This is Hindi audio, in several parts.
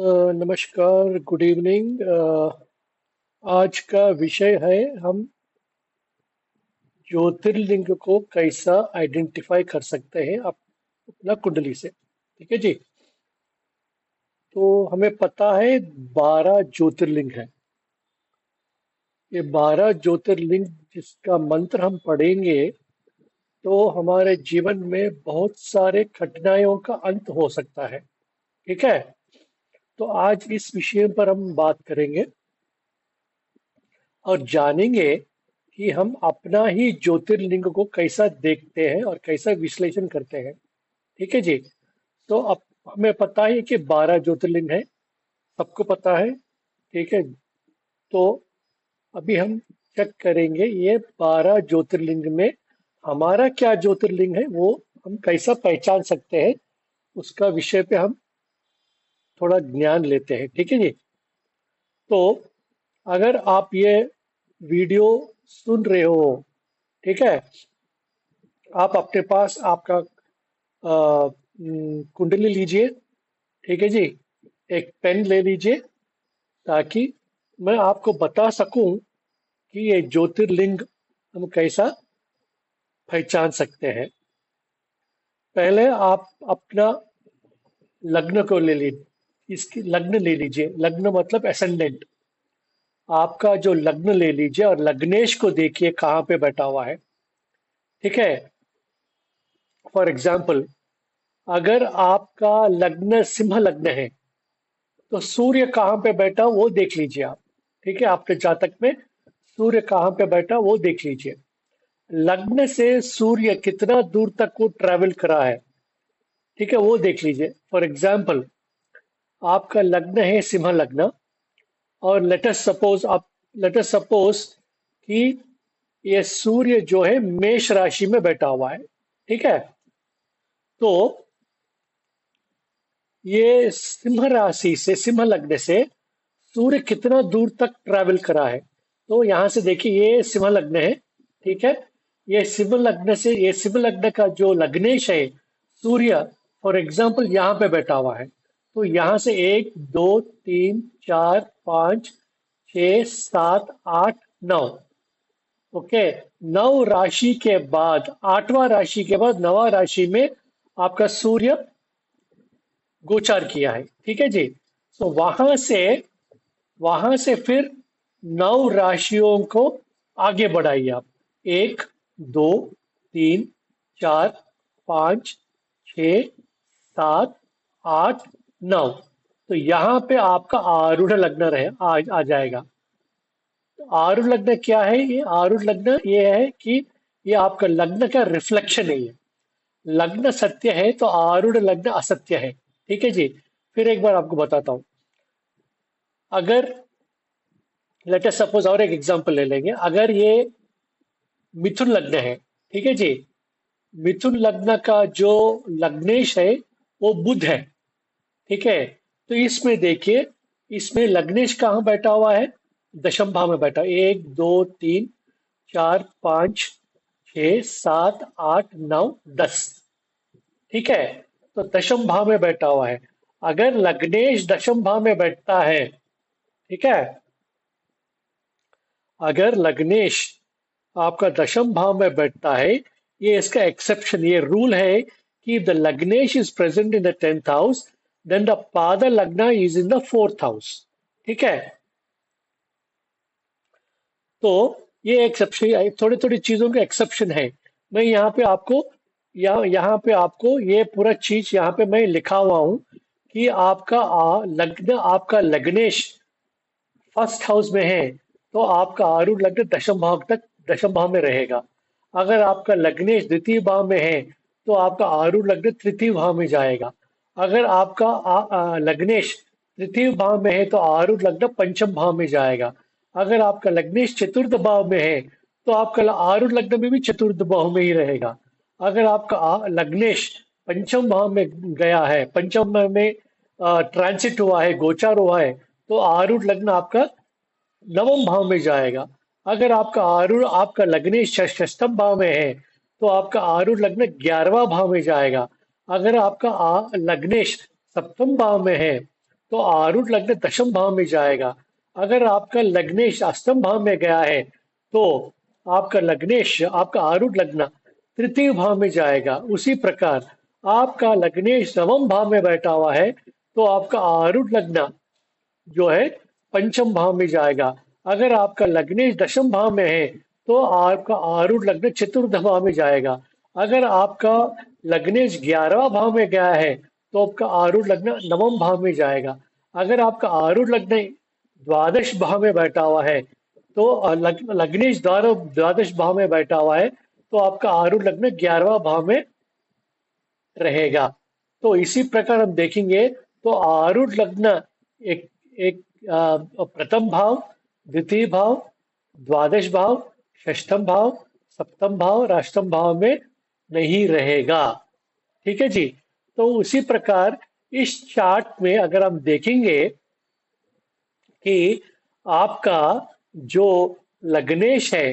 नमस्कार, गुड इवनिंग। आज का विषय है हम ज्योतिर्लिंग को कैसा आइडेंटिफाई कर सकते हैं अपना कुंडली से। ठीक है जी। तो हमें पता है 12 ज्योतिर्लिंग है। ये 12 ज्योतिर्लिंग जिसका मंत्र हम पढ़ेंगे तो हमारे जीवन में बहुत सारे कठिनाइयों का अंत हो सकता है। ठीक है। तो आज इस विषय पर हम बात करेंगे और जानेंगे कि हम अपना ही ज्योतिर्लिंग को कैसा देखते हैं और कैसा विश्लेषण करते हैं। ठीक है जी। तो अब हमें पता है कि 12 ज्योतिर्लिंग है, सबको पता है। ठीक है। तो अभी हम चेक करेंगे ये 12 ज्योतिर्लिंग में हमारा क्या ज्योतिर्लिंग है, वो हम कैसा पहचान सकते हैं, उसका विषय पे हम थोड़ा ज्ञान लेते हैं। ठीक है जी। तो अगर आप ये वीडियो सुन रहे हो, ठीक है, आप अपने पास आपका कुंडली लीजिए। ठीक है जी। एक पेन ले लीजिए ताकि मैं आपको बता सकूं कि ये ज्योतिर्लिंग हम कैसा पहचान सकते हैं। पहले आप अपना लग्न को ले लीजिए, इसकी लग्न ले लीजिए। लग्न मतलब एसेंडेंट। आपका जो लग्न ले लीजिए और लग्नेश को देखिए कहाँ पे बैठा हुआ है। ठीक है। फॉर एग्जाम्पल, अगर आपका लग्न सिंह लग्न है तो सूर्य कहाँ पे बैठा वो देख लीजिए आप। ठीक है। आपके जातक में सूर्य कहाँ पे बैठा वो देख लीजिए। लग्न से सूर्य कितना दूर तक वो ट्रेवल करा है, ठीक है, वो देख लीजिए। फॉर एग्जाम्पल, आपका लग्न है सिंह लग्न और लेटस सपोज कि ये सूर्य जो है मेष राशि में बैठा हुआ है। ठीक है। तो ये सिंह राशि से, सिंह लग्न से सूर्य कितना दूर तक ट्रैवल करा है। तो यहां से देखिए ये सिंह लग्न है। ठीक है। ये सिंह लग्न से, ये सिंह लग्न का जो लग्नेश है सूर्य, फॉर एग्जाम्पल यहाँ पे बैठा हुआ है। तो यहां से 1 2 3 4 5 6 7 8 9। ओके। 9 राशि के बाद, 8वां राशि के बाद 9वां राशि में आपका सूर्य गोचार किया है। ठीक है जी। तो वहां से फिर 9 राशियों को आगे बढ़ाइए आप। 1 2 3 4 5 6 7 8 9। तो यहाँ पे आपका आरूढ़ लग्न रहे आ जाएगा। तो आरूढ़ लग्न क्या है? ये आरूढ़ लग्न ये है कि ये आपका लग्न का रिफ्लेक्शन है। ये लग्न सत्य है तो आरूढ़ लग्न असत्य है। ठीक है जी। फिर एक बार आपको बताता हूं। अगर लेट अस सपोज, और एक एग्जांपल ले लेंगे। अगर ये मिथुन लग्न है, ठीक है जी, मिथुन लग्न का जो लग्नेश है वो बुध है। ठीक है। तो इसमें देखिए, इसमें लग्नेश कहाँ बैठा हुआ है? दशम भाव में बैठा। 1 2 3 4 5 6 7 8 9 10। ठीक है। तो दशम भाव में बैठा हुआ है। अगर लग्नेश दशम भाव में बैठता है, ठीक है, अगर लग्नेश आपका दशम भाव में बैठता है, ये इसका एक्सेप्शन, ये रूल है कि the lagnesh is present in the 10th house, then the pada lagna is in the 4th house. ठीक है। तो ये एक्सेप्शन, थोड़ी थोड़ी चीजों के एक्सेप्शन है। मैं यहाँ पे आपको ये पूरा चीज यहाँ पे मैं लिखा हुआ हूँ कि आपका लग्न, आपका लग्नेश फर्स्ट हाउस में है तो आपका आरूढ़ लग्न दशम भाव में रहेगा। अगर आपका लग्नेश द्वितीय भाव में है तो आपका आरूढ़ लग्न तृतीय भाव में जाएगा। अगर आपका लग्नेश तृतीय भाव में है तो आरूढ़ लग्न पंचम भाव में जाएगा। अगर आपका लग्नेश चतुर्थ भाव में है तो आपका आरूढ़ लग्न में भी चतुर्थ भाव में ही रहेगा। अगर आपका लग्नेश पंचम भाव में गया है, पंचम में ट्रांसिट हुआ है, गोचार हुआ है, तो आरूढ़ लग्न आपका नवम भाव में जाएगा। अगर आपका लग्नेश षष्ठम भाव में है तो आपका आरूढ़ लग्न 11वां भाव में जाएगा। अगर आपका लग्नेश सप्तम भाव में है तो आरूढ़ लग्न दशम भाव में जाएगा। अगर आपका लग्नेश अष्टम भाव में गया है तो आपका लग्नेश, आपका आरूढ़ लग्न तृतीय भाव में जाएगा। उसी प्रकार आपका लग्नेश नवम भाव में बैठा हुआ है तो आपका आरूढ़ लग्न जो है पंचम भाव में जाएगा। अगर आपका लग्नेश दशम भाव में है तो आपका आरूढ़ लग्न चतुर्थ भाव में जाएगा। अगर आपका लग्नेश 11वां भाव में गया है तो आपका आरूढ़ लग्न नवम भाव में जाएगा। अगर आपका आरूढ़ लग्न द्वादश भाव में बैठा हुआ है तो लग्नेश द्वादश भाव में बैठा हुआ है तो आपका आरूढ़ लग्न 11वां भाव में रहेगा। तो इसी प्रकार हम देखेंगे तो आरूढ़ लग्न एक एक प्रथम भाव, द्वितीय भाव, द्वादश भाव, षष्ठम भाव, सप्तम भाव और अष्टम भाव में नहीं रहेगा। ठीक है जी। तो उसी प्रकार इस चार्ट में अगर हम देखेंगे कि आपका जो लग्नेश है,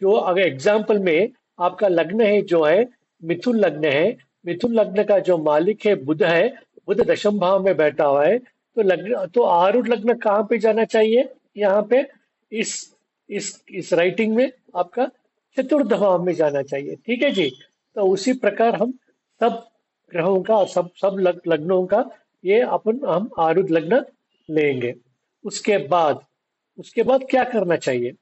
जो अगर एग्जाम्पल में आपका लग्न है जो है मिथुन लग्न है, मिथुन लग्न का जो मालिक है बुध है, बुध दशम भाव में बैठा हुआ है तो लग्न, तो आरूढ़ लग्न कहाँ पे जाना चाहिए? यहाँ पे इस इस राइटिंग में आपका चतुर्थ भाव में जाना चाहिए। ठीक है जी। तो उसी प्रकार हम सब ग्रहों का, सब लग्नों का ये हम आरूढ़ लग्न लेंगे। उसके बाद क्या करना चाहिए?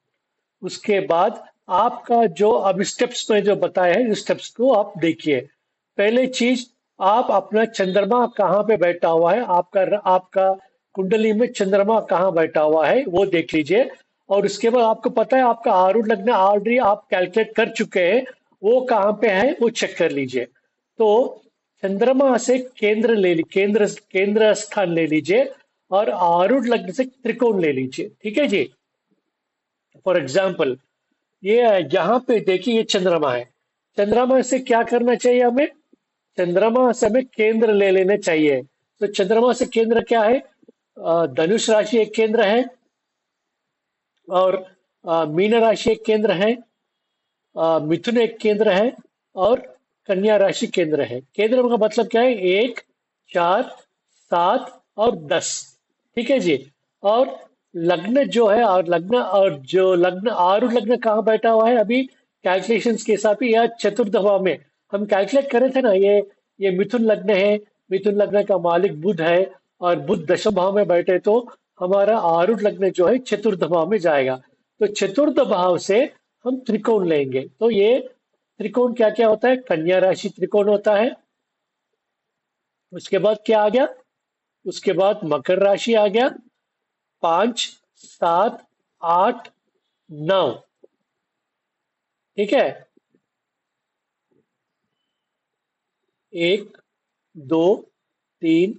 उसके बाद आपका जो अब स्टेप्स में जो बताए हैं, इस स्टेप्स को आप देखिए। पहले चीज, आप अपना चंद्रमा कहाँ पे बैठा हुआ है, आपका कुंडली में चंद्रमा कहाँ बैठा हुआ है वो देख लीजिए। और उसके बाद आपको पता है आपका आरूढ़ लग्न ऑलरेडी आप कैलकुलेट कर चुके हैं, वो कहाँ पे है वो चेक कर लीजिए। तो चंद्रमा से केंद्र स्थान ले लीजिए और आरूढ़ लग्न से त्रिकोण ले लीजिए। ठीक है जी। फॉर एग्जाम्पल ये यहाँ पे देखिए, ये चंद्रमा है। चंद्रमा से क्या करना चाहिए हमें? चंद्रमा से हमें केंद्र ले लेने चाहिए। तो चंद्रमा से केंद्र क्या है? धनुष राशि एक केंद्र है और मीन राशि एक केंद्र है, मिथुन एक केंद्र है और कन्या राशि केंद्र है। केंद्र का मतलब क्या है? 1, 4, 7 और 10। ठीक है जी। और लग्न जो है, और जो लग्न आरूढ़ लग्न कहाँ बैठा हुआ है अभी कैलकुलेशंस के हिसाब से, या चतुर्थ भाव में हम कैलकुलेट करे थे ना, ये मिथुन लग्न है, मिथुन लग्न का मालिक बुध है और बुध दशम भाव में बैठे तो हमारा आरूढ़ लग्न जो है चतुर्थ भाव में जाएगा। तो चतुर्थ भाव से हम त्रिकोण लेंगे। तो ये त्रिकोण क्या क्या होता है? कन्या राशि त्रिकोण होता है। उसके बाद क्या आ गया? उसके बाद मकर राशि आ गया, 5, 7, 8, 9। ठीक है। 1, 2, 3,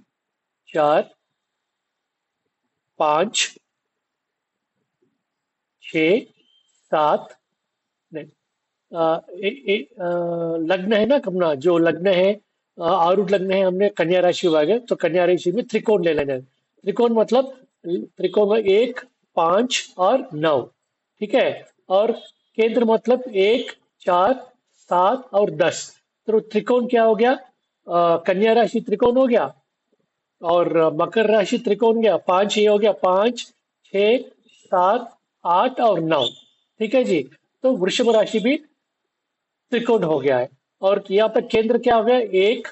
4, 5, 6, 7, नहीं, लग्न है ना अपना, जो लग्न है आरूढ़ लग्न है, हमने कन्या राशि वागे तो कन्या राशि में त्रिकोण ले लेना है। त्रिकोण मतलब त्रिकोण में 1, 5 और 9। ठीक है। और केंद्र मतलब 1, 4, 7 और 10। तो त्रिकोण क्या हो गया? कन्या राशि त्रिकोण हो गया और मकर राशि त्रिकोण गया, 5 ये हो गया, 5, 6, 7, 8 और 9। ठीक है जी। तो वृषभ राशि भी त्रिकोण हो गया है। और यहाँ पर केंद्र क्या हो गया? 1,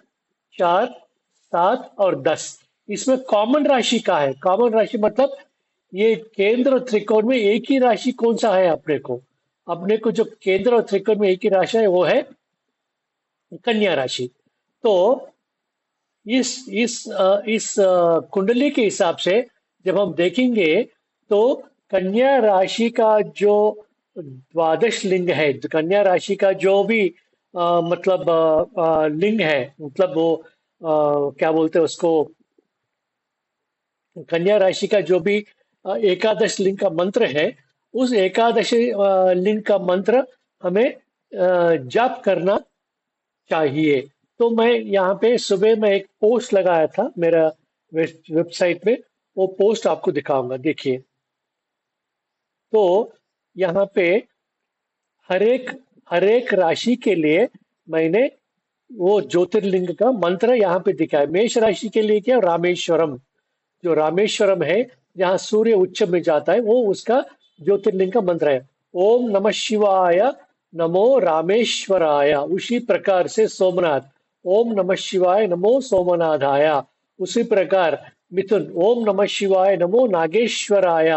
4, 7 और 10। इसमें कॉमन राशि का है। कॉमन राशि मतलब ये केंद्र और त्रिकोण में एक ही राशि कौन सा है? अपने को जो केंद्र और त्रिकोण में एक ही राशि है वो है कन्या राशि। तो इस कुंडली के हिसाब से जब हम देखेंगे तो कन्या राशि का जो द्वादश लिंग है, कन्या राशि का जो भी मतलब लिंग है, मतलब वो क्या बोलते हैं उसको, कन्या राशि का जो भी एकादश लिंग का मंत्र है, उस एकादश लिंग का मंत्र हमें जाप करना चाहिए। तो मैं यहाँ पे सुबह में एक पोस्ट लगाया था मेरा वेबसाइट पे, वो पोस्ट आपको दिखाऊंगा, देखिए। तो यहाँ पे हर एक राशि के लिए मैंने वो ज्योतिर्लिंग का मंत्र यहाँ पे दिखा है। मेष राशि के लिए क्या? रामेश्वरम। जो रामेश्वरम है, जहाँ सूर्य उच्च में जाता है, वो उसका ज्योतिर्लिंग का मंत्र है। ओम नमः शिवाय नमो रामेश्वराय। उसी प्रकार से सोमनाथ, ओम नमः शिवाय नमो सोमनाथाय। उसी प्रकार मिथुन, ओम नमः शिवाय नमो नागेश्वराय।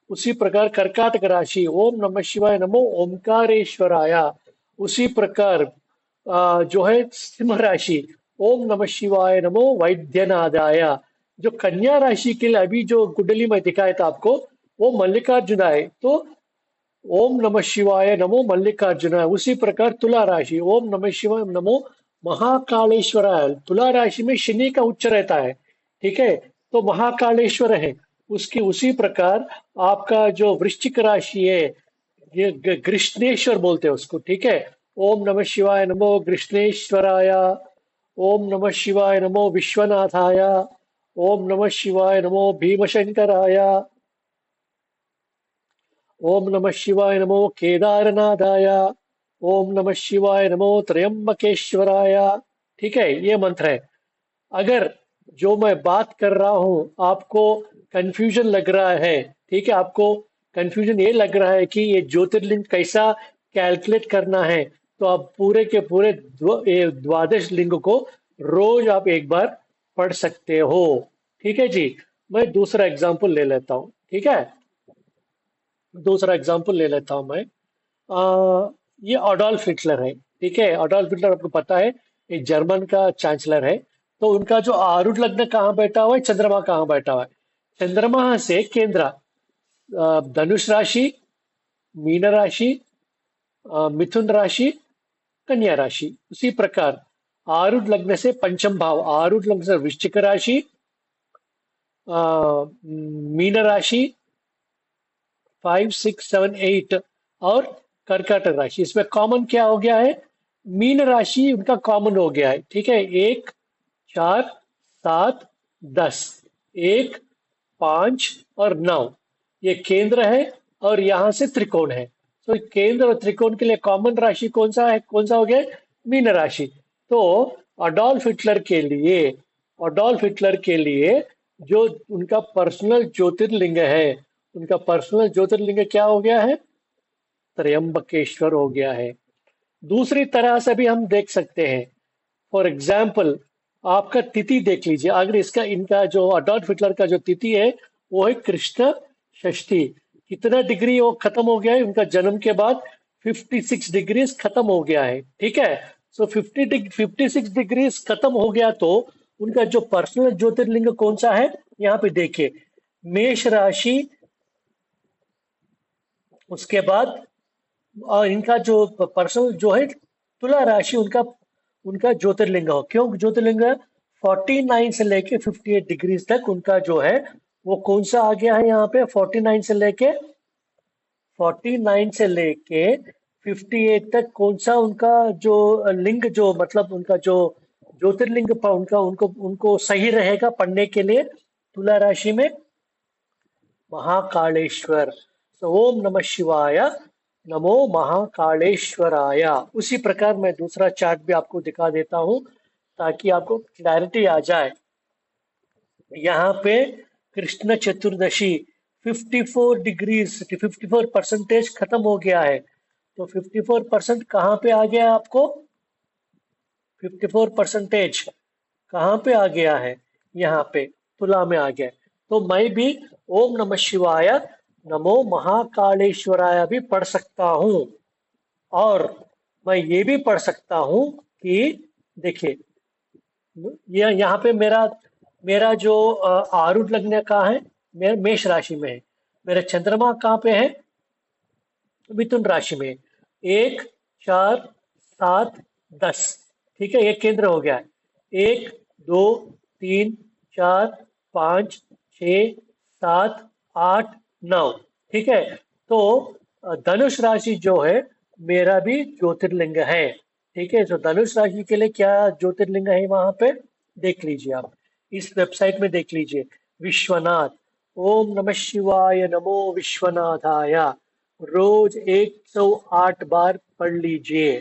उसी प्रकार कर्काटक राशि, ओम नमः शिवाय नमो ओमकारेश्वराय। उसी प्रकार जो है सिंह राशि, ओम नमः शिवाय नमो वैद्यनाथाय। जो कन्या राशि के लिए अभी जो कुंडली में दिखाया था आपको, वो मल्लिकार्जुन है, तो ओम नमः शिवाय नमो मल्लिकार्जुनाय। उसी प्रकार तुला राशि, ओम नमः शिवाय नमो महाकालेश्वराय। तुला राशि में शनि का उच्च रहता है, ठीक है, तो महाकालेश्वर है। उसकी उसी प्रकार आपका जो वृश्चिक राशि है, ये कृष्णेश्वर बोलते हैं उसको, ठीक है। ओम नमः शिवाय नमो कृष्णेश्वराय। ओम नमः शिवाय नमो विश्वनाथाय। ओम नमः शिवाय नमो भीमशंकराय। ओम नमः शिवाय नमो केदारनाथाय। ओम नमः शिवाय नमो त्र्यंबकेश्वराय। ठीक है, ये मंत्र है। अगर जो मैं बात कर रहा हूं आपको कंफ्यूजन लग रहा है, ठीक है, आपको कंफ्यूजन ये लग रहा है कि ये ज्योतिर्लिंग कैसा कैलकुलेट करना है, तो आप पूरे के पूरे ये द्वादश लिंग को रोज आप एक बार पढ़ सकते हो। ठीक है जी। मैं दूसरा एग्जांपल ले लेता हूँ, ठीक है। दूसरा एग्जांपल ले लेता हूं मैं। ये अडोल्फ हिटलर है, ठीक है। अडोल्फ हिटलर आपको पता है, ये जर्मन का चांसलर है। तो उनका जो आरूढ़ लग्न कहाँ बैठा हुआ है, चंद्रमा कहाँ बैठा हुआ है? चंद्रमा से केंद्र धनुष राशि, मीन राशि, मिथुन राशि, कन्या राशि। उसी प्रकार आरूढ़ लग्न से पंचम भाव, आरूढ़ लग्न से वृश्चिक राशि, मीन राशि, 5, 6, 7, 8 और कर्कट राशि। इसमें कॉमन क्या हो गया है? मीन राशि उनका कॉमन हो गया है, ठीक है। 1, 4, 7, 10, 1, 5 और 9 ये केंद्र है, और यहां से त्रिकोण है। तो केंद्र और त्रिकोण के लिए कॉमन राशि कौन सा है? कौन सा हो गया? मीन राशि। तो अडोल्फ हिटलर के लिए, अडोल्फ हिटलर के लिए जो उनका पर्सनल ज्योतिर्लिंग है, उनका पर्सनल ज्योतिर्लिंग क्या हो गया है? त्र्यंबकेश्वर हो गया है। दूसरी तरह से भी हम देख सकते हैं। फॉर एग्जाम्पल, आपका तिथि देख लीजिए। अगर इसका इनका जो अडॉल्फ हिटलर का जो तिथि है, वो है कृष्ण षष्ठी। कितना डिग्री वो खत्म हो गया है उनका जन्म के बाद? 56 डिग्रीज खत्म हो गया है, ठीक है। सो 56 डिग्रीज खत्म हो गया, तो उनका जो पर्सनल ज्योतिर्लिंग कौन सा है? यहाँ पे देखिए, मेष राशि, उसके बाद और इनका जो पर्सनल जो है तुला राशि, उनका उनका ज्योतिर्लिंग हो। क्यों ज्योतिर्लिंग है? 49 से लेके 58 डिग्रीज तक उनका जो है वो कौन सा आ गया है यहाँ पे? 49 से लेके 58 तक कौन सा उनका जो लिंग, जो मतलब उनका जो ज्योतिर्लिंग उनका उनको उनको सही रहेगा पढ़ने के लिए तुला राशि में? महाकालेश्वर। तो ओम नमः शिवाय नमो महाकालेश्वराय। उसी प्रकार मैं दूसरा चार्ट भी आपको दिखा देता हूं, ताकि आपको क्लैरिटी आ जाए। यहाँ पे कृष्ण चतुर्दशी 54 डिग्रीज, 54% खत्म हो गया है। तो 54% कहाँ पे आ गया आपको? 54% कहाँ पे आ गया है? यहाँ पे तुला में आ गया। तो मैं भी ओम नमः शिवाय नमो महाकालेश्वराय भी पढ़ सकता हूँ। और मैं ये भी पढ़ सकता हूँ कि देखिए, ये यहाँ पे मेरा मेरा जो आरूढ़ लग्न कहाँ है? मेरा मेष राशि में है। मेरा चंद्रमा कहाँ पे है? मिथुन राशि में। 1, 4, 7, 10, ठीक है, ये केंद्र हो गया है। 1, 2, 3, 4, 5, 6, 7, 8, 9, ठीक है। तो धनुष राशि जो है मेरा भी ज्योतिर्लिंग है, ठीक है। तो धनुष राशि के लिए क्या ज्योतिर्लिंग है वहां पे? देख लीजिए आप, इस वेबसाइट में देख लीजिए। विश्वनाथ, ओम नमः शिवाय नमो विश्वनाथाय। रोज 108 बार पढ़ लीजिए।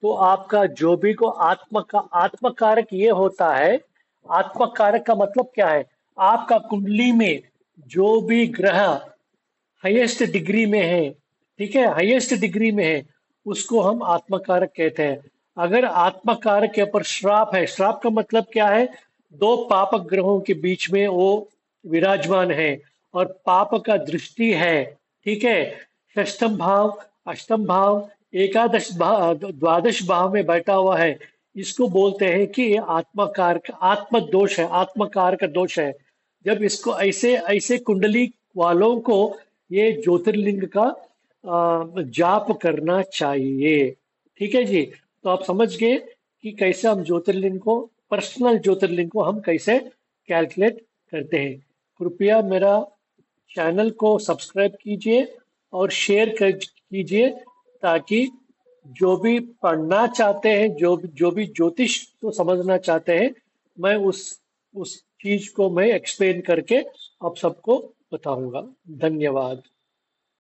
तो आपका जो भी को आत्म कारक ये होता है। आत्म कारक का मतलब क्या है? आपका कुंडली में जो भी ग्रह हाईएस्ट डिग्री में है, ठीक है, हाईएस्ट डिग्री में है, उसको हम आत्मकारक कहते हैं। अगर आत्मकारक के ऊपर श्राप है, श्राप का मतलब क्या है? दो पापक ग्रहों के बीच में वो विराजमान है और पाप का दृष्टि है, ठीक है, षष्ठम भाव, अष्टम भाव, एकादश भाव, द्वादश भाव में बैठा हुआ है, इसको बोलते हैं कि ये आत्मकारक, आत्म दोष है, आत्मकार का दोष है। जब इसको ऐसे ऐसे कुंडली वालों को ये ज्योतिर्लिंग का जाप करना चाहिए। ठीक है जी, तो आप समझ गए कि कैसे हम ज्योतिर्लिंग को, पर्सनल ज्योतिर्लिंग को हम कैसे कैलकुलेट करते हैं। कृपया मेरा चैनल को सब्सक्राइब कीजिए और शेयर कर कीजिए, ताकि जो भी पढ़ना चाहते हैं, जो भी ज्योतिष को समझना चाहते हैं, मैं उस चीज को मैं एक्सप्लेन करके आप सबको बताऊंगा। धन्यवाद।